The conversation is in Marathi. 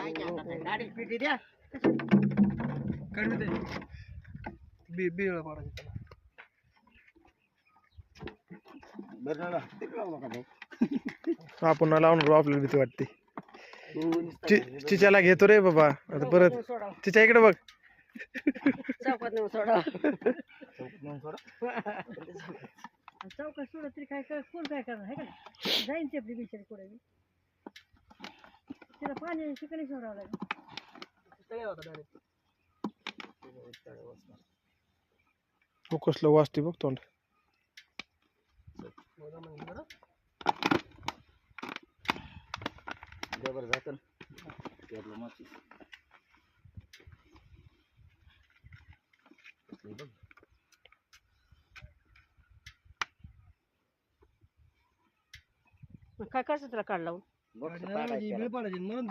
गाडी पिटी द्या कडवे बी बिळ पाडायचं आपण लावून आपल्याला भीती वाटते चिच्याला घेतो रे बाबा आता परत चिच्या इकडे बघ चौकात नेऊन सोडा चौकात सोडा तरी काय कोण काय करणार आहे का जाईन ते आपली बिचारी पुढे तिला पाणी ठिकाणी सोडावं लागेल हो कसलं वाजते बघ तोंड जबर जातं काय करायचं तुला काढ लावून पाडायची म्हणून